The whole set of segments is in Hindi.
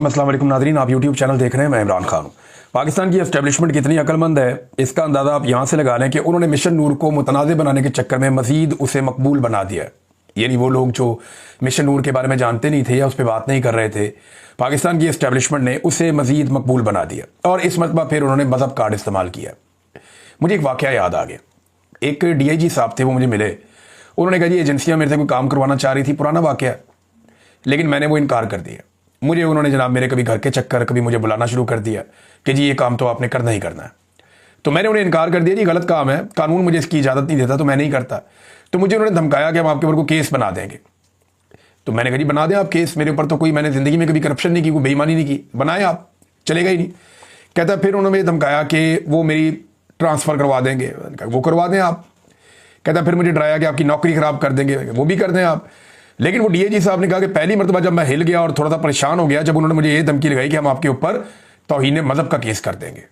अस्सलाम वालेकुम नाज़रीन, आप यूट्यूब चैनल देख रहे हैं। मैं इमरान खान हूँ। पाकिस्तान की एस्टेब्लिशमेंट कितनी अक्लमंद है इसका अंदाज़ा आप यहाँ से लगा लें कि उन्होंने मिशन नूर को मुतनाज़ बनाने के चक्कर में मज़ीद उसे मकबूल बना दिया है। यानी वो लोग जो मिशन नूर के बारे में जानते नहीं थे या उस पर बात नहीं कर रहे थे, पाकिस्तान की एस्टेब्लिशमेंट ने उसे मज़ीद मकबूल बना दिया और इस मरतबा फिर उन्होंने मज़हब कार्ड इस्तेमाल किया। मुझे एक वाक़या याद आ गया। एक DIG साहब थे, वो मुझे मिले। उन्होंने कहा जी एजेंसियाँ मेरे से कोई काम करवाना चाह रही थी, पुराना वाक़या, लेकिन मैंने वो इनकार कर दिया। मुझे उन्होंने जनाब मेरे कभी घर के चक्कर, कभी मुझे बुलाना शुरू कर दिया कि जी ये काम तो आपने करना ही करना है। तो मैंने उन्हें इनकार कर दिया, जी गलत काम है, कानून मुझे इसकी इजाज़त नहीं देता तो मैं नहीं करता। तो मुझे उन्होंने धमकाया कि हम आपके ऊपर को केस बना देंगे। तो मैंने कहा जी बना दें आप केस, मेरे ऊपर तो कोई, मैंने ज़िंदगी में कभी करप्शन नहीं की, कोई बेईमानी नहीं की, बनाए आप, चलेगा ही नहीं। कहता फिर उन्होंने धमकाया कि वो मेरी ट्रांसफ़र करवा देंगे। वो करवा दें आप। कहता फिर मुझे डराया कि आपकी नौकरी ख़राब कर देंगे, वो भी कर दें आप। लेकिन वो DIG साहब ने कहा कि पहली मरतबा जब मैं हिल गया और थोड़ा सा परेशान हो गया, जब उन्होंने मुझे ये धमकी लगाई कि हम आपके ऊपर तौहीन मज़हब का केस कर देंगे,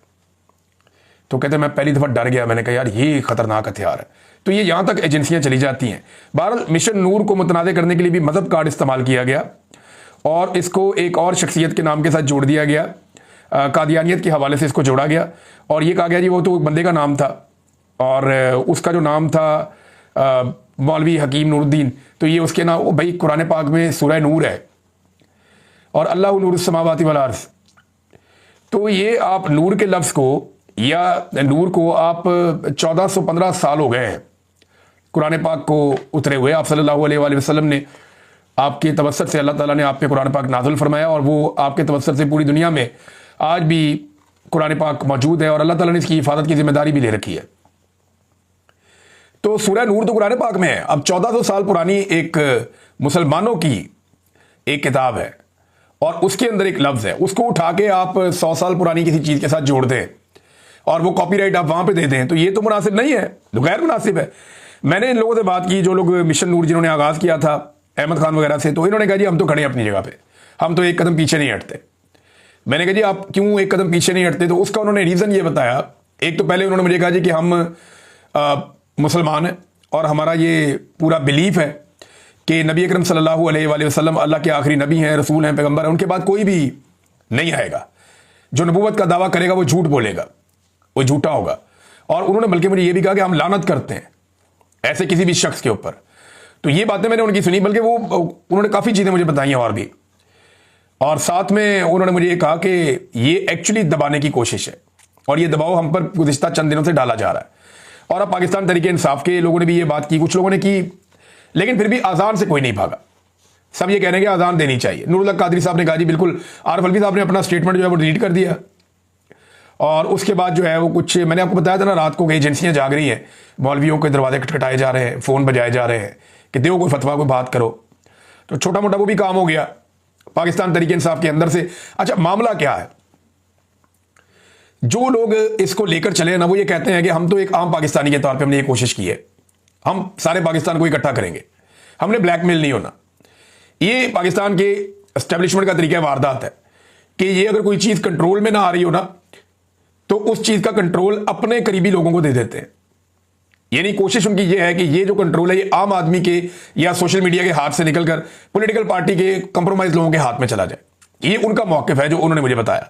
तो कहते मैं पहली दफ़ा डर गया। मैंने कहा यार ये ख़तरनाक हथियार है। तो ये यहाँ तक एजेंसियाँ चली जाती हैं। बहरहाल मिशन नूर को मुतनाज़ करने के लिए भी मज़हब कार्ड इस्तेमाल किया गया और इसको एक और शख्सियत के नाम के साथ जोड़ दिया गया। कादियानियत के हवाले से इसको जोड़ा गया और ये कहा गया जी वो तो बंदे का नाम था और उसका जो नाम था मौलवी हकीम नूरुद्दीन, तो ये उसके नाम, वो भाई कुरान पाक में सूरह नूर है और अल्लाह नूर समावाति वल अर्ज़। तो ये आप नूर के लफ्ज़ को या नूर को आप 1415 साल हो गए हैं कुरान पाक को उतरे हुए। आप सल्लल्लाहु अलैहि वसल्लम ने आपके तवस्सुत से अल्लाह ताला ने आप पे कुरान पाक नाज़िल फरमाया और वो आपके तवस्सुत से पूरी दुनिया में आज भी कुरान पाक मौजूद है और अल्लाह ताला ने इसकी हिफाजत की जिम्मेदारी भी ले रखी है। तो सूरह नूर तो कुरान पाक में है। अब 1400 साल पुरानी एक मुसलमानों की एक किताब है और उसके अंदर एक लफ्ज़ है, उसको उठा के आप 100 साल पुरानी किसी चीज़ के साथ जोड़ दें और वो कॉपीराइट आप वहाँ पे दे दें, तो ये तो मुनासिब नहीं है, तो गैर मुनासिब है। मैंने इन लोगों से बात की, जो लोग मिशन नूर जिन्होंने आगाज़ किया था, अहमद खान वगैरह से, तो इन्होंने कहा जी हम तो खड़े हैं अपनी जगह पर, हम तो एक कदम पीछे नहीं हटते। मैंने कहा जी आप क्यों एक कदम पीछे नहीं हटते? तो उसका उन्होंने रीज़न ये बताया। एक तो पहले उन्होंने मुझे कहा जी कि हम मुसलमान है और हमारा ये पूरा बिलीफ है कि नबी अकरम सल्लल्लाहु अलैहि वसल्लम अल्लाह के आखिरी नबी हैं, रसूल हैं, पैगंबर हैं, उनके बाद कोई भी नहीं आएगा। जो नबूवत का दावा करेगा वो झूठ बोलेगा, वो झूठा होगा। और उन्होंने बल्कि मुझे ये भी कहा कि हम लानत करते हैं ऐसे किसी भी शख्स के ऊपर। तो ये बातें मैंने उनकी सुनी, बल्कि वो उन्होंने काफ़ी चीज़ें मुझे बताई हैं और भी, और साथ में उन्होंने मुझे ये कहा कि ये एक्चुअली दबाने की कोशिश है और ये दबाव हम पर गुज़िश्ता चंद दिनों से डाला जा रहा है। और अब पाकिस्तान तरीके इंसाफ के लोगों ने भी ये बात की, कुछ लोगों ने की, लेकिन फिर भी अजान से कोई नहीं भागा। सब ये कह रहे हैं कि अजान देनी चाहिए। नूरुल्लाह कादरी साहब ने कहा जी बिल्कुल। आरिफ अलवी साहब ने अपना स्टेटमेंट जो है वो डिलीट कर दिया और उसके बाद जो है वो कुछ, मैंने आपको बताया था ना, रात को कई एजेंसियां जाग रही हैं, मौलवियों के दरवाजे खटखटाए जा रहे हैं, फ़ोन बजाए जा रहे हैं कि दो कोई फतवा, कोई बात करो। तो छोटा मोटा वो भी काम हो गया पाकिस्तान तरीके इंसाफ के अंदर से। अच्छा, मामला क्या है? जो लोग इसको लेकर चले ना, वो ये कहते हैं कि हम तो एक आम पाकिस्तानी के तौर पे हमने ये कोशिश की है, हम सारे पाकिस्तान को इकट्ठा करेंगे, हमने ब्लैकमेल नहीं होना। ये पाकिस्तान के एस्टेब्लिशमेंट का तरीका वारदात है कि ये अगर कोई चीज़ कंट्रोल में ना आ रही हो ना, तो उस चीज़ का कंट्रोल अपने करीबी लोगों को दे देते हैं। यानी कोशिश उनकी ये है कि ये जो कंट्रोल है ये आम आदमी के या सोशल मीडिया के हाथ से निकलकर पॉलिटिकल पार्टी के कंप्रोमाइज लोगों के हाथ में चला जाए। ये उनका मौक़िफ़ है जो उन्होंने मुझे बताया।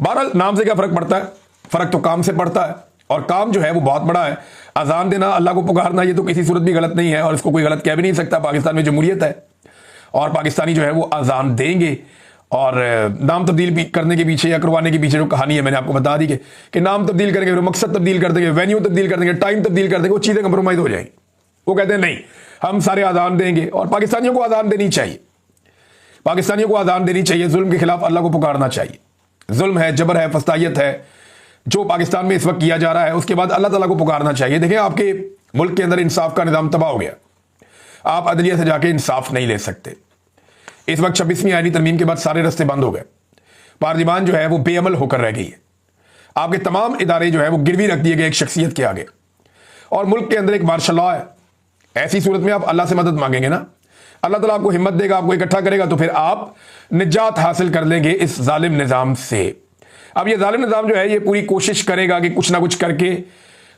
बहरहाल नाम से क्या फ़र्क पड़ता है? फ़र्क तो काम से पड़ता है और काम जो है वो बहुत बड़ा है। अजान देना, अल्लाह को पुकारना, ये तो किसी सूरत भी गलत नहीं है और इसको कोई गलत कह भी नहीं सकता। पाकिस्तान में जमहूरियत है और पाकिस्तानी जो है वो अजान देंगे। और नाम तब्दील करने के पीछे या करवाने के पीछे जो कहानी है मैंने आपको बता दी कि नाम तब्दील करेंगे, मकसद तब्दील कर देंगे, वेन्यू तब्दील कर देंगे, टाइम तब्दील कर देंगे, वो चीज़ें कंप्रोमाइज़ हो जाएंगी। वो कहते हैं नहीं, हम सारे अजान देंगे और पाकिस्तानियों को अजान देनी चाहिए। पाकिस्तानियों को अजान देनी चाहिए, जुल्म के खिलाफ अल्लाह को पुकारना चाहिए। जुल्म है, जबर है, फस्तायत है जो पाकिस्तान में इस वक्त किया जा रहा है, उसके बाद अल्लाह ताला को पुकारना चाहिए। देखिए आपके मुल्क के अंदर इंसाफ का निज़ाम तबाह हो गया, आप अदलिया से जाके इंसाफ नहीं ले सकते। इस वक्त 26वीं आईनी तरमीम के बाद सारे रास्ते बंद हो गए। पार्लियामान जो है वो बेअमल होकर रह गई है। आपके तमाम इदारे जो है वो गिरवी रख दिए गए एक शख्सियत के आगे और मुल्क के अंदर एक मार्शल लॉ है। ऐसी सूरत में आप अल्लाह से मदद मांगेंगे ना, अल्लाह ताला आपको हिम्मत देगा, आपको इकट्ठा करेगा, तो फिर आप निजात हासिल कर लेंगे इस जालिम निज़ाम से। अब ये जालिम निज़ाम जो है ये पूरी कोशिश करेगा कि कुछ ना कुछ करके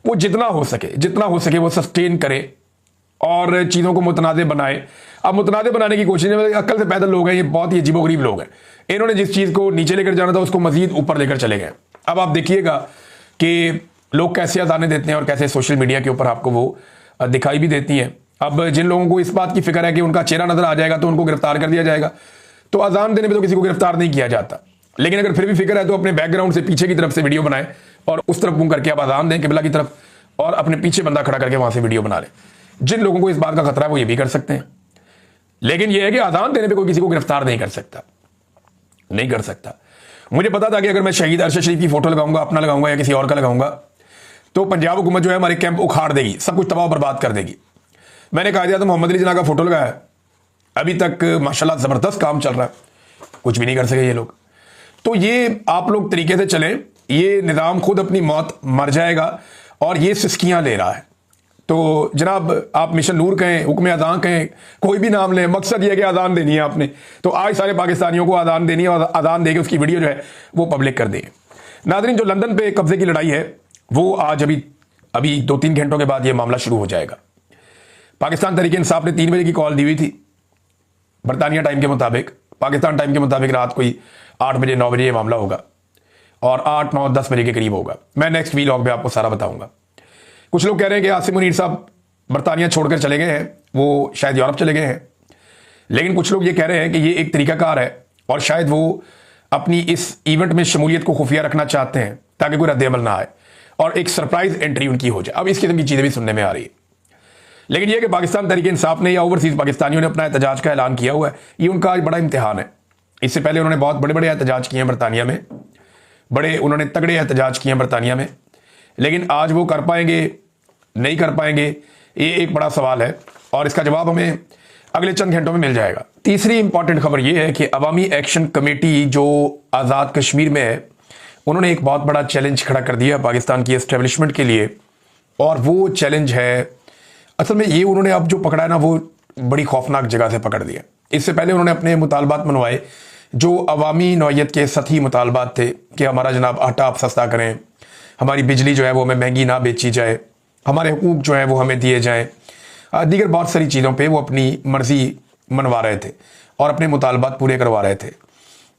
वो जितना हो सके वो सस्टेन करे और चीज़ों को मुतनाज़ बनाए। अब मुतनाज़ बनाने की कोशिश नहीं, अक्ल से पैदल लोग हैं ये, बहुत ही अजीबोगरीब लोग हैं। इन्होंने जिस चीज़ को नीचे लेकर जाना था उसको मजीद ऊपर लेकर चले गए। अब आप देखिएगा कि लोग कैसे अजानें देते हैं और कैसे सोशल मीडिया के ऊपर आपको वो दिखाई भी देती हैं। अब जिन लोगों को इस बात की फिक्र है कि उनका चेहरा नजर आ जाएगा तो उनको गिरफ्तार कर दिया जाएगा, तो अजान देने में तो किसी को गिरफ्तार नहीं किया जाता। लेकिन अगर फिर भी फिक्र है तो अपने बैकग्राउंड से पीछे की तरफ से वीडियो बनाएं और उस तरफ मुंह करके आप अजान दें किबला की तरफ, और अपने पीछे बंदा खड़ा करके वहां से वीडियो बना लें। जिन लोगों को इस बात का खतरा है वो ये भी कर सकते हैं, लेकिन यह है कि अजान देने पर कोई किसी को गिरफ्तार नहीं कर सकता, नहीं कर सकता। मुझे पता था कि अगर मैं शहीद अरशद शरीफ की फोटो लगाऊंगा, अपना लगाऊंगा या किसी और का लगाऊंगा, तो पंजाब हुकूमत जो है हमारे कैंप उखाड़ देगी, सब कुछ तबाह बर्बाद कर देगी। मैंने कहा दिया तो मोहम्मद अली जिन्ना का फोटो लगाया, अभी तक माशाल्लाह जबरदस्त काम चल रहा है, कुछ भी नहीं कर सके ये लोग। तो ये आप लोग तरीके से चलें, ये निज़ाम खुद अपनी मौत मर जाएगा और ये सिस्कियां ले रहा है। तो जनाब आप मिशन नूर कहें, हुक्म अज़ान कहें, कोई भी नाम लें, मकसद ये है कि अज़ान देनी है आपने। तो आज सारे पाकिस्तानियों को अज़ान देनी है और अज़ान दे के उसकी वीडियो जो है वो पब्लिक कर दें। नाज़रीन, जो लंदन पे कब्जे की लड़ाई है वो आज अभी 2-3 घंटों के बाद ये मामला शुरू हो जाएगा। पाकिस्तान तहरीक इंसाफ ने 3 बजे की कॉल दी हुई थी बरतानिया टाइम के मुताबिक, पाकिस्तान टाइम के मुताबिक रात कोई 8 बजे 9 बजे ये मामला होगा और 8, 9, 10 बजे के करीब होगा। मैं नेक्स्ट वीलॉग में आपको सारा बताऊंगा। कुछ लोग कह रहे हैं कि आसिम मुनीर साहब बरतानिया छोड़कर चले गए हैं, वो शायद यूरोप चले गए हैं, लेकिन कुछ लोग ये कह रहे हैं कि ये एक तरीकाकार है और शायद वो अपनी इस इवेंट में शमूलियत को खुफिया रखना चाहते हैं ताकि कोई रद्द-ए-अमल ना आए और एक सरप्राइज एंट्री उनकी हो जाए। अब इस किस्म की चीज़ें भी सुनने में आ रही है, लेकिन यह कि पाकिस्तान तहरीक इंसाफ ने या ओवरसीज पाकिस्तानियों ने अपना एहतजाज का ऐलान किया हुआ है, ये उनका आज बड़ा इम्तिहान है। इससे पहले उन्होंने बहुत बड़े बड़े एहतजाज किए हैं बरतानिया में, उन्होंने तगड़े एहतजाज किए हैं बरतानिया में, लेकिन आज वो कर पाएंगे नहीं कर पाएंगे ये एक बड़ा सवाल है और इसका जवाब हमें अगले चंद घंटों में मिल जाएगा। तीसरी इंपॉर्टेंट खबर यह है कि अवामी एक्शन कमेटी जो आज़ाद कश्मीर में है, उन्होंने एक बहुत बड़ा चैलेंज खड़ा कर दिया पाकिस्तान की एस्टेब्लिशमेंट के लिए, और वो चैलेंज है, असल में ये उन्होंने अब जो पकड़ा है ना वो बड़ी खौफनाक जगह से पकड़ दिया। इससे पहले उन्होंने अपने मुतालबात मनवाए जो अवामी नौयत के सतही मुतालबात थे कि हमारा जनाब आटा आप सस्ता करें, हमारी बिजली जो है वो हमें महंगी ना बेची जाए, हमारे हुकूक जो है वो हमें दिए जाएँ, दीगर बहुत सारी चीज़ों पे वो अपनी मर्जी मनवा रहे थे और अपने मुतालबात पूरे करवा रहे थे।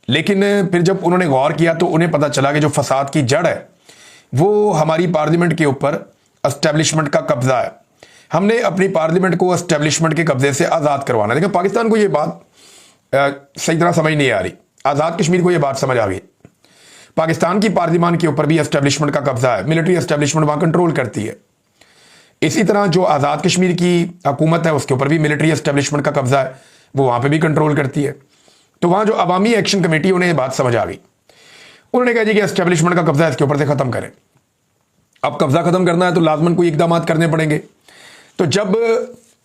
लेकिन फिर जब उन्होंने गौर किया तो उन्हें पता चला कि जो फसाद की जड़ है वो हमारी पार्लियामेंट के ऊपर एस्टेब्लिशमेंट का कब्जा है। हमने अपनी पार्लियामेंट को एस्टेब्लिशमेंट के कब्जे से आज़ाद करवाना है। लेकिन पाकिस्तान को ये बात सही तरह समझ नहीं आ रही, आज़ाद कश्मीर को ये बात समझ आ गई। पाकिस्तान की पार्लियामान के ऊपर भी एस्टेब्लिशमेंट का कब्जा है, मिलिट्री एस्टेब्लिशमेंट वहाँ कंट्रोल करती है। इसी तरह जो आज़ाद कश्मीर की हुकूमत है उसके ऊपर भी मिलिट्री एस्टेब्लिशमेंट का कब्जा है, वो वहाँ पर भी कंट्रोल करती है। तो वहाँ जो अवामी एक्शन कमेटी, उन्हें ये बात समझ आ गई। उन्होंने कहा जी कि एस्टेब्लिशमेंट का कब्जा इसके ऊपर से ख़त्म करें। अब कब्जा ख़त्म करना है तो लाजमन कोई इकदाम करने पड़ेंगे। तो जब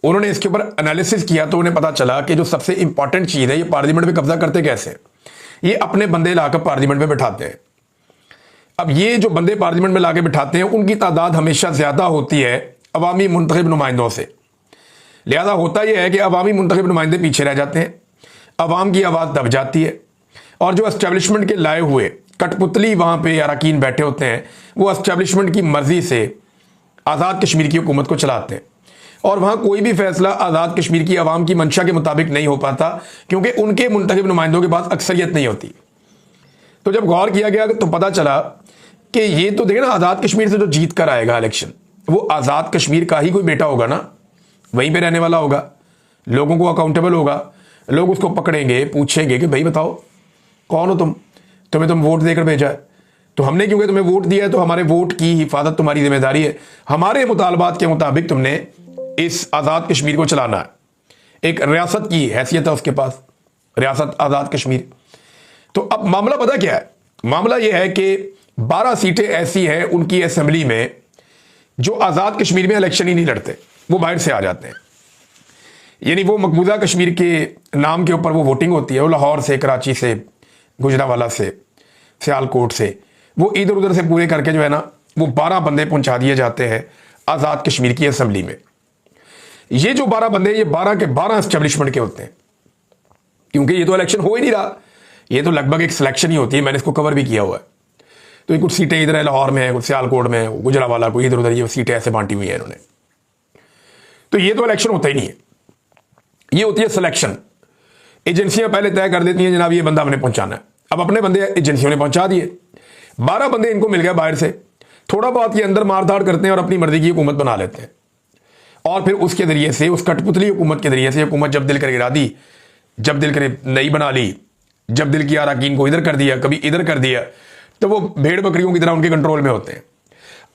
उन्होंने इसके ऊपर एनालिसिस किया तो उन्हें पता चला कि जो सबसे इंपॉर्टेंट चीज़ है, ये पार्लियामेंट में कब्जा करते कैसे, ये अपने बंदे लाकर पार्लियामेंट में बिठाते हैं। अब ये जो बंदे पार्लियामेंट में लाके बिठाते हैं उनकी तादाद हमेशा ज़्यादा होती है अवामी मुंतखब नुमाइंदों से। लिहाजा होता यह है कि अवामी मुंतखब नुमाइंदे पीछे रह जाते हैं, अवाम की आवाज़ दब जाती है, और जो एस्टेब्लिशमेंट के लाए हुए कठपुतली वहाँ पे अरकान बैठे होते हैं वो एस्टेब्लिशमेंट की मर्जी से आज़ाद कश्मीर की हुकूमत को चलाते हैं, और वहाँ कोई भी फैसला आज़ाद कश्मीर की आवाम की मंशा के मुताबिक नहीं हो पाता क्योंकि उनके मुंतखब नुमाइंदों के पास अक्सरियत नहीं होती। तो जब गौर किया गया तो पता चला कि ये तो देखें ना, आज़ाद कश्मीर से जो जीत कर आएगा इलेक्शन, वो आज़ाद कश्मीर का ही कोई बेटा होगा ना, वहीं पे रहने वाला होगा, लोगों को अकाउंटेबल होगा, लोग उसको पकड़ेंगे, पूछेंगे कि भाई बताओ कौन हो तुम, तुम्हें तुम वोट देकर भेजा है, तो हमने क्योंकि तुम्हें वोट दिया है तो हमारे वोट की हिफाजत तुम्हारी जिम्मेदारी है, हमारे मुतालबात के मुताबिक तुमने इस आज़ाद कश्मीर को चलाना है। एक रियासत की हैसियत है उसके पास, रियासत आज़ाद कश्मीर। तो अब मामला पता क्या है, मामला यह है कि 12 सीटें ऐसी हैं उनकी असेंबली में जो आज़ाद कश्मीर में इलेक्शन ही नहीं लड़ते, वो बाहर से आ जाते हैं। यानी वो मकबूजा कश्मीर के नाम के ऊपर वो वोटिंग होती है, वो लाहौर से, कराची से, गुजरावाला से, सियालकोट से, वो इधर उधर से पूरे करके जो है ना वो 12 बंदे पहुंचा दिए जाते हैं आज़ाद कश्मीर की असेंबली में। ये जो 12 बंदे, ये 12 के 12 एस्टेब्लिशमेंट के होते हैं, क्योंकि ये तो इलेक्शन हो ही नहीं रहा, ये तो लगभग एक सिलेक्शन ही होती है। मैंने इसको कवर भी किया हुआ है। तो ये कुछ सीटें इधर है लाहौर में है, कुछ सियालकोट में है, गुजरावाला को इधर उधर ये सीटें ऐसे बांटी हुई है इन्होंने। तो ये तो इलेक्शन होता ही नहीं है। ये होती है सिलेक्शन। एजेंसियां पहले तय कर देती हैं जनाब ये बंदा हमने पहुंचाना है, अब अपने बंदे एजेंसियों ने पहुंचा दिए, 12 बंदे इनको मिल गए बाहर से, थोड़ा बहुत ये अंदर मारधाड़ करते हैं और अपनी मर्जी की हुकूमत बना लेते हैं, और फिर उसके जरिए से, उस कठपुतली हुकूमत के जरिए से हुकूमत जब दिल करे गिरा दी, जब दिल करे नई बना ली, जब दिल किया अरकान को इधर कर दिया, कभी इधर कर दिया, तो वो भेड़ बकरियों की तरह उनके कंट्रोल में होते हैं।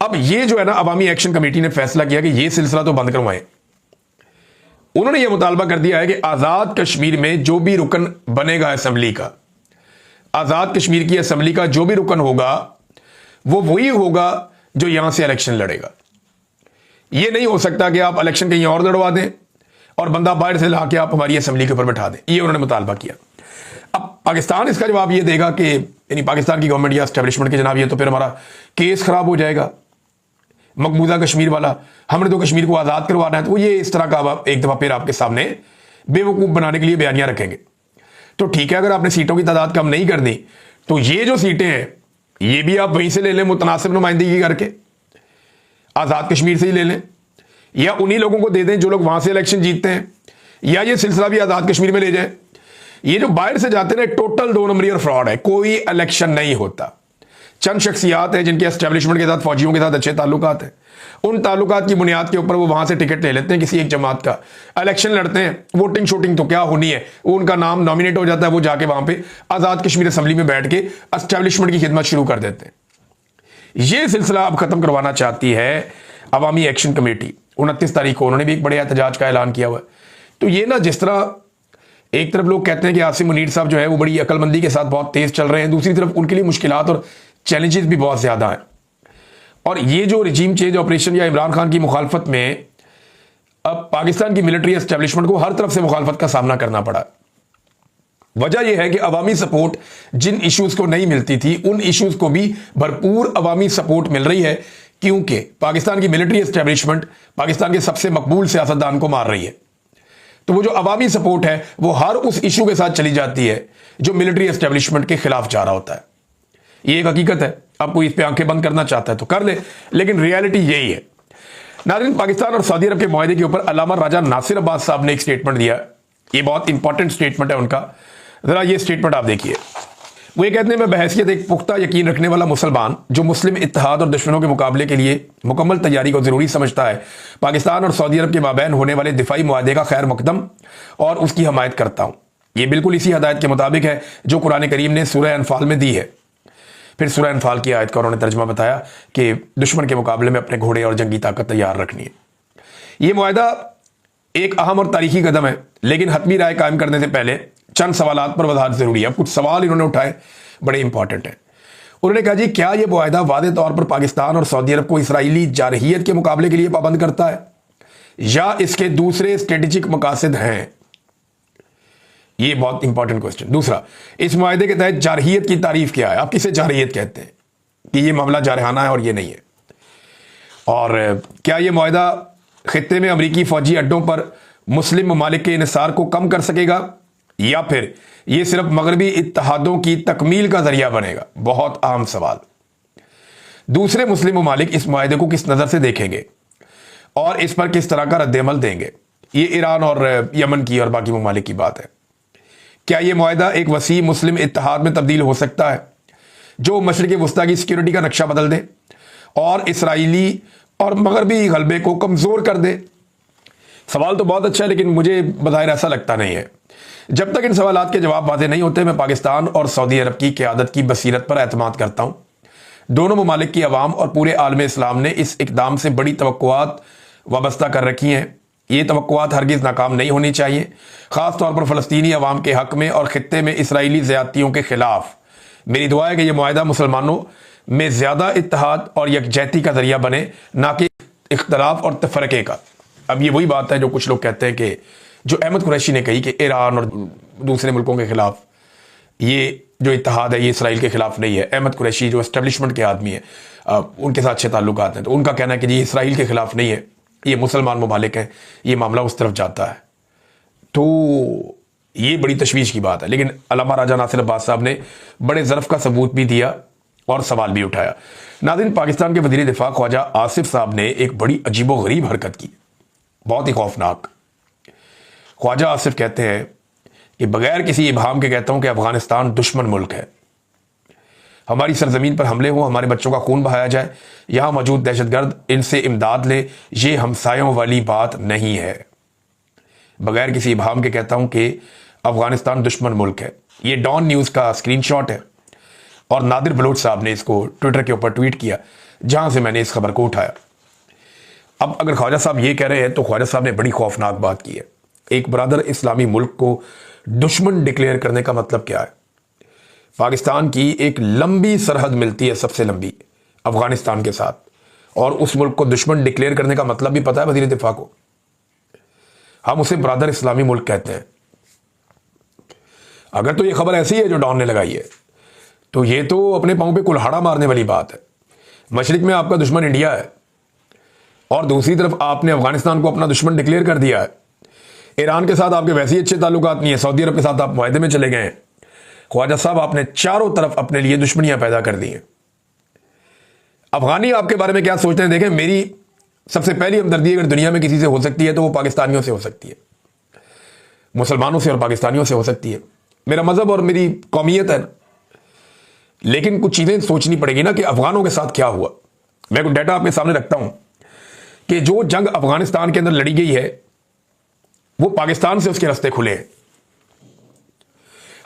अब ये जो है ना, अवामी एक्शन कमेटी ने फैसला किया कि ये सिलसिला तो बंद करवाएं। उन्होंने ये मुतालबा कर दिया है कि आजाद कश्मीर में जो भी रुकन बनेगा असेंबली का, आजाद कश्मीर की असेंबली का जो भी रुकन होगा वो वही होगा जो यहां से इलेक्शन लड़ेगा। ये नहीं हो सकता कि आप इलेक्शन कहीं और लड़वा दें और बंदा बाहर से लाके आप हमारी असेंबली के ऊपर बैठा दें। ये उन्होंने मुतालबा किया। अब पाकिस्तान इसका जवाब ये देगा कि यानी पाकिस्तान की गवर्नमेंट या एस्टेब्लिशमेंट के जनाब, ये तो फिर हमारा केस खराब हो जाएगा मकबूजा कश्मीर वाला, हमने तो कश्मीर को आज़ाद करवाना है। तो ये इस तरह का एक दफ़ा फिर आपके सामने बेवकूफ़ बनाने के लिए बयानियां रखेंगे। तो ठीक है, अगर आपने सीटों की तादाद कम नहीं कर दी तो ये जो सीटें हैं ये भी आप वहीं से ले लें, मुतनासिब नुमाइंदगी करके आज़ाद कश्मीर से ही ले लें, या उन्हीं लोगों को दे दें जो लोग वहां से इलेक्शन जीतते हैं, या ये सिलसिला भी आज़ाद कश्मीर में ले जाए। ये जो बाहर से जाते हैं टोटल 2 नंबरी और फ्रॉड है, कोई इलेक्शन नहीं होता। चंद शख्सियात हैं जिनके एस्टेब्लिशमेंट के साथ, फौजियों के साथ अच्छे ताल्लुकात हैं, उन ताल्लुकात की बुनियाद के ऊपर वो वहां से टिकट ले लेते हैं किसी एक जमात का, इलेक्शन लड़ते हैं, वोटिंग शूटिंग तो क्या होनी है, उनका नाम नॉमिनेट हो जाता है, वो जाके वहां पे आज़ाद कश्मीर असेंबली में बैठ के एस्टेब्लिशमेंट की खिदमत शुरू कर देते हैं। ये सिलसिला अब खत्म करवाना चाहती है अवामी एक्शन कमेटी। 29 तारीख को उन्होंने भी एक बड़े एहतजाज का ऐलान किया हुआ है। तो ये ना, जिस तरह एक तरफ लोग कहते हैं कि आसिम मुनीर साहब जो है वो बड़ी अकलमंदी के साथ बहुत तेज चल रहे हैं, दूसरी तरफ उनके लिए मुश्किलात और चैलेंजेस भी बहुत ज्यादा हैं। और ये जो रिजीम चेंज ऑपरेशन या इमरान खान की मुखालफत में अब पाकिस्तान की मिलिट्री एस्टेब्लिशमेंट को हर तरफ से मुखालफत का सामना करना पड़ा। वजह यह है कि अवामी सपोर्ट जिन इश्यूज को नहीं मिलती थी उन इश्यूज को भी भरपूर अवामी सपोर्ट मिल रही है, क्योंकि पाकिस्तान की मिलिट्री एस्टेब्लिशमेंट पाकिस्तान के सबसे मकबूल सियासतदान को मार रही है। तो वो जो अवामी सपोर्ट है वो हर उस इशू के साथ चली जाती है जो मिलिट्री एस्टेब्लिशमेंट के खिलाफ जा रहा होता है। ये एक हकीकत है, आप कोई इस पे आंखें बंद करना चाहता है तो कर ले, लेकिन रियलिटी यही है। नाज़रीन, पाकिस्तान और सऊदी अरब के मुआहदे के ऊपर अल्लामा राजा नासिर अब्बास साहब ने एक स्टेटमेंट दिया। ये बहुत इंपॉर्टेंट स्टेटमेंट है उनका, जरा ये स्टेटमेंट आप देखिए। वो ये कहते हैं, मैं बहैसियत एक पुख्ता यकीन रखने वाला मुसलमान जो मुस्लिम इत्तेहाद और दुश्मनों के मुकाबले के लिए मुकम्मल तैयारी को जरूरी समझता है, पाकिस्तान और सऊदी अरब के माबैन होने वाले दिफाई मुआहदे का खैर मकदम और उसकी हमायत करता हूँ। ये बिल्कुल इसी हदायत के मुताबिक है जो कुरान करीम ने सूरह अनफाल में दी है। फिर सूरह अनफाल की आयत का उन्होंने तर्जमा बताया कि दुश्मन के मुकाबले में अपने घोड़े और जंगी ताकत तैयार रखनी है। ये मुआहदा एक अहम और तारीखी कदम है, लेकिन हतमी राय कायम करने से पहले चंद सवालात पर वजाहत जरूरी है। अब कुछ सवाल इन्होंने उठाए, बड़े इंपॉर्टेंट हैं। उन्होंने कहा, जी क्या यह मुआहदा वादे तौर पर पाकिस्तान और सऊदी अरब को इसराइली जारहियत के मुकाबले के लिए पाबंद करता है या इसके दूसरे स्ट्रेटेजिक मकासद हैं? ये बहुत इंपॉर्टेंट क्वेश्चन। दूसरा, इस मुआहदे के तहत जारहियत की तारीफ क्या है? आप किसे जारहियत कहते हैं कि ये मामला जारहाना है और ये नहीं है? और क्या यह मुआहदा खित्ते में अमरीकी फौजी अड्डों पर मुस्लिम ममालिक के इन्हिसार को कम कर सकेगा या फिर यह सिर्फ मगरबी इत्तेहादों की तकमील का जरिया बनेगा? बहुत अहम सवाल। दूसरे मुस्लिम ममालिक इस मुआहदे को किस नजर से देखेंगे और इस पर किस तरह का रद्देअमल देंगे? ये ईरान और यमन की और बाकी ममालिक की बात है। क्या यह मुआहदा एक वसी मुस्लिम इत्तेहाद में तब्दील हो सकता है जो मशरिक़ वस्ता की सिक्योरिटी का नक्शा बदल दे और इसराइली और मगरबी गलबे को कमजोर कर दे? सवाल तो बहुत अच्छा है, लेकिन मुझे बज़ाहिर ऐसा लगता नहीं है। जब तक इन सवालात के जवाब वाज़ेह नहीं होते, मैं पाकिस्तान और सऊदी अरब की क़यादत की बसीरत पर एतमाद करता हूँ। दोनों ममालिक की अवाम और पूरे आलम इस्लाम ने इस इक़दाम से बड़ी तवक्कुआत वाबस्ता कर रखी हैं। ये तवक्कुआत हरगिज़ नाकाम नहीं होनी चाहिए, ख़ास तौर पर फ़लस्तीनी अवाम के हक़ में और ख़ित्ते में इसराइली ज़्यादतियों के ख़िलाफ़। मेरी दुआ है कि यह मुआहदा मुसलमानों में ज़्यादा इत्तेहाद और यकजहती का ज़रिया बने, ना कि इख्तलाफ और तफरक़े का। अब ये वही बात है जो कुछ लोग कहते हैं कि जो अहमद कुरैशी ने कही कि ईरान और दूसरे मुल्कों के खिलाफ ये जो इत्तेहाद है ये इसराइल के खिलाफ नहीं है। अहमद कुरैशी जो एस्टेब्लिशमेंट के आदमी है, उनके साथ अच्छे ताल्लुकात हैं, तो उनका कहना है कि ये इसराइल के खिलाफ नहीं है, ये मुसलमान ममालिक हैं, ये मामला उस तरफ जाता है। तो ये बड़ी तशवीश की बात है। लेकिन अल्लामा राजा नासिर अब्बास साहब ने बड़े ज़र्फ़ का सबूत भी दिया और सवाल भी उठाया। नाज़रीन, पाकिस्तान के वज़ीर दिफ़ा ख्वाजा आसिफ साहब ने एक बड़ी अजीबो गरीब हरकत की, बहुत ही खौफनाक। ख्वाजा आसिफ कहते हैं कि बगैर किसी इबाहम के कहता हूं कि अफगानिस्तान दुश्मन मुल्क है। हमारी सरजमीन पर हमले हों, हमारे बच्चों का खून बहाया जाए, यहां मौजूद दहशतगर्द इनसे इमदाद ले, ये हमसायों वाली बात नहीं है। बगैर किसी इबाहम के कहता हूं कि अफगानिस्तान दुश्मन मुल्क है। ये डॉन न्यूज़ का स्क्रीनशॉट है और नादिर बलोच साहब ने इसको ट्विटर के ऊपर ट्वीट किया, जहां से मैंने इस खबर को उठाया। अब अगर ख्वाजा साहब ये कह रहे हैं तो ख्वाजा साहब ने बड़ी खौफनाक बात की है। एक बरादर इस्लामी मुल्क को दुश्मन डिक्लेयर करने का मतलब क्या है? पाकिस्तान की एक लंबी सरहद मिलती है, सबसे लंबी, अफगानिस्तान के साथ, और उस मुल्क को दुश्मन डिक्लेयर करने का मतलब भी पता है वज़ीर दिफा को। हम उसे बरादर इस्लामी मुल्क कहते हैं। अगर तो ये खबर ऐसी है जो डॉन ने लगाई है तो ये तो अपने पांव पे कुल्हाड़ा मारने वाली बात है। मशरिक में आपका दुश्मन इंडिया है और दूसरी तरफ आपने अफगानिस्तान को अपना दुश्मन डिक्लेयर कर दिया है। ईरान के साथ आपके वैसे ही अच्छे ताल्लुकात नहीं है, सऊदी अरब के साथ आप मुआहदे में चले गए हैं। ख्वाजा साहब, आपने चारों तरफ अपने लिए दुश्मनियां पैदा कर दी हैं। अफगानी आपके बारे में क्या सोचते हैं? देखें, मेरी सबसे पहली हमदर्दी अगर दुनिया में किसी से हो सकती है तो वो पाकिस्तानियों से हो सकती है, मुसलमानों से और पाकिस्तानियों से हो सकती है। मेरा मजहब और मेरी कौमियत है, लेकिन कुछ चीजें सोचनी पड़ेगी ना कि अफगानों के साथ क्या हुआ। मैं कुछ डाटा आपके सामने रखता हूं कि जो जंग अफगानिस्तान के अंदर लड़ी गई है वो पाकिस्तान से उसके रास्ते खुले हैं।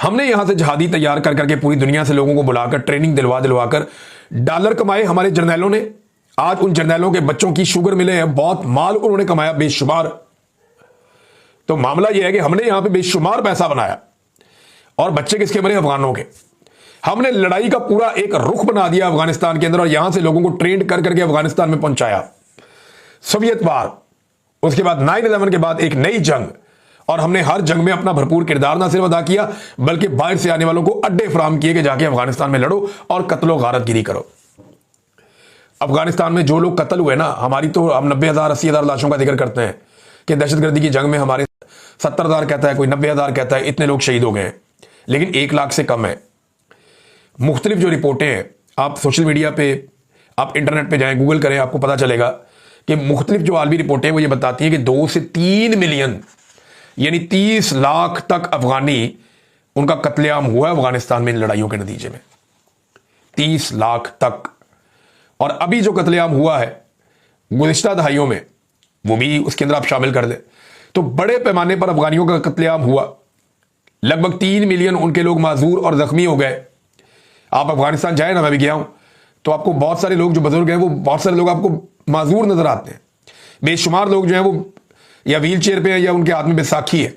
हमने यहां से जहादी तैयार कर करके पूरी दुनिया से लोगों को बुलाकर ट्रेनिंग दिलवा कर डॉलर कमाए हमारे जर्नैलों ने। आज उन जर्नैलों के बच्चों की शुगर मिले हैं, बहुत माल उन्होंने कमाया बेशुमार। तो मामला यह है कि हमने यहां पे बेशुमार पैसा बनाया और बच्चे किसके बने? अफगानों के। हमने लड़ाई का पूरा एक रुख बना दिया अफगानिस्तान के अंदर और यहां से लोगों को ट्रेंड कर करके अफगानिस्तान में पहुंचाया। सोवियत वार, उसके बाद 9/11 के बाद एक नई जंग, और हमने हर जंग में अपना भरपूर किरदार ना सिर्फ अदा किया बल्कि बाहर से आने वालों को अड्डे फराहम किए कि जाके अफगानिस्तान में लड़ो और कत्लो गारतगिरी करो। अफगानिस्तान में जो लोग कत्ल हुए ना, हमारी तो हम 90,000 80,000 लाशों का जिक्र करते हैं कि दहशतगर्दी की जंग में हमारे 70,000 कहता है, कोई 90,000 कहता है, इतने लोग शहीद हो गए हैं, लेकिन 1 लाख से कम है। मुख्तलिफ जो रिपोर्टें हैं, आप सोशल मीडिया पे, आप इंटरनेट पे जाएं, गूगल करें, आपको पता चलेगा कि मुख्तलिफ जो आलमी रिपोर्टें वो ये बताती हैं कि 2 से 3 मिलियन यानी 30 लाख तक अफगानी उनका कत्लेआम हुआ है अफगानिस्तान में इन लड़ाइयों के नतीजे में। 30 लाख तक। और अभी जो कत्लेआम हुआ है गुज़िश्ता दहाइयों में, वो भी उसके अंदर आप शामिल कर दें तो बड़े पैमाने पर अफगानियों का कत्लेआम हुआ। लगभग 3 मिलियन उनके लोग माजूर और जख्मी हो गए। आप अफगानिस्तान जाए ना, मैं भी गया हूं, तो आपको बहुत सारे लोग जो बुजुर्ग हैं वो बहुत सारे लोग आपको माजूर नजर आते हैं। बेशुमार लोग जो हैं वो या व्हील चेयर पे है या उनके हाथ में बैसाखी है।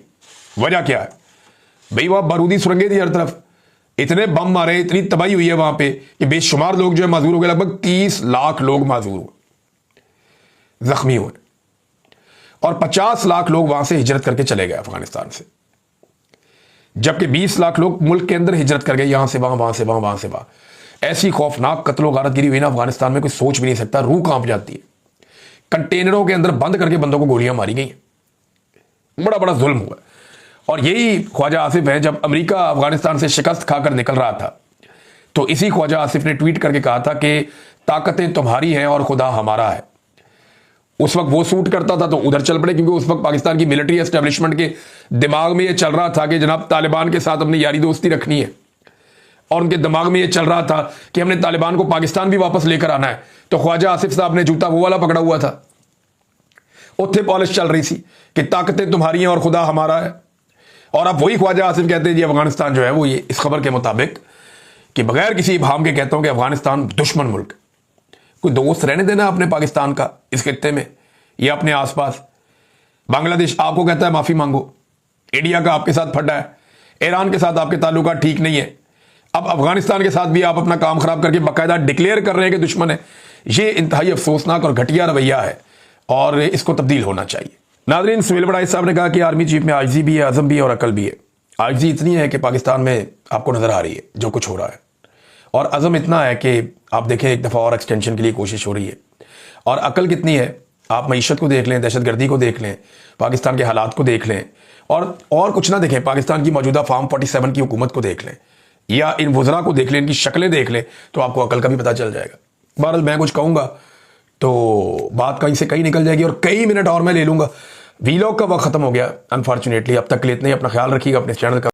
वजह क्या है भाई? वहां बारूदी सुरंगें थी हर तरफ, इतने बम मारे, इतनी तबाही हुई है वहां पे कि बेशुमार लोग जो है माजूर हो गए। लगभग 30 लाख लोग माजूर हुए, जख्मी हुए, और 50 लाख लोग वहां से हिजरत करके चले गए अफगानिस्तान से, जबकि 20 लाख लोग मुल्क के अंदर हिजरत कर गए, यहां से वहां, वहां से वहां, वहां से वहां। ऐसी खौफनाक कत्लो गारतगिरी हुई ना अफगानिस्तान में, कोई सोच भी नहीं सकता, रूह कांप जाती है। कंटेनरों के अंदर बंद करके बंदों को गोलियां मारी गई, बड़ा बड़ा जुल्म हुआ। और यही ख्वाजा आसिफ है, जब अमेरिका अफगानिस्तान से शिकस्त खाकर निकल रहा था तो इसी ख्वाजा आसिफ ने ट्वीट करके कहा था कि ताकतें तुम्हारी हैं और खुदा हमारा है। उस वक्त वो सूट करता था तो उधर चल पड़े, क्योंकि उस वक्त पाकिस्तान की मिलिट्री एस्टेब्लिशमेंट के दिमाग में ये चल रहा था कि जनाब तालिबान के साथ अपनी यारी दोस्ती रखनी है, और उनके दिमाग में ये चल रहा था कि हमने तालिबान को पाकिस्तान भी वापस लेकर आना है। तो ख्वाजा आसिफ साहब ने जूता वो वाला पकड़ा हुआ था, उत्थे पॉलिश चल रही थी कि ताकतें तुम्हारी हैं और खुदा हमारा है। और अब वही ख्वाजा आसिफ कहते हैं जी अफगानिस्तान जो है वो, ये इस खबर के मुताबिक कि बगैर किसी इबाहम के कहता हूं कि अफगानिस्तान दुश्मन मुल्क। कोई दोस्त रहने देना अपने पाकिस्तान का इस खित्ते में या अपने आसपास। बांग्लादेश आपको कहता है माफी मांगो, इंडिया का आपके साथ फटा है, ईरान के साथ आपके ताल्लुकात ठीक नहीं है, अब अफगानिस्तान के साथ भी आप अपना काम खराब करके बाकायदा डिक्लेयर कर रहे हैं कि दुश्मन है। ये इंतहाई अफसोसनाक और घटिया रवैया है और इसको तब्दील होना चाहिए। नाज़रीन, सुहेल बड़ाई साहब ने कहा कि आर्मी चीफ में आजिज़ी भी है, अज़म भी है और अकल भी है। आजिज़ी इतनी है कि पाकिस्तान में आपको नजर आ रही है जो कुछ हो रहा है, और अज़म इतना है कि आप देखें एक दफ़ा और एक्सटेंशन के लिए कोशिश हो रही है। और अकल कितनी है, आप मईशत को देख लें, दहशतगर्दी को देख लें, पाकिस्तान के हालात को देख लें, और कुछ ना देखें, पाकिस्तान की मौजूदा फार्म 47 की हुकूमत को देख लें या इन वज़रा को देख लें, इनकी शक्लें देख लें, तो आपको अकल का भी पता चल जाएगा। बहरहाल मैं कुछ कहूँगा तो बात कहीं से कहीं निकल जाएगी और कई मिनट और मैं ले लूँगा। वीलॉग का वक्त खत्म हो गया अनफॉर्चुनेटली। अब तक के लिए इतना ही। अपना ख्याल रखिएगा, अपने चैनल का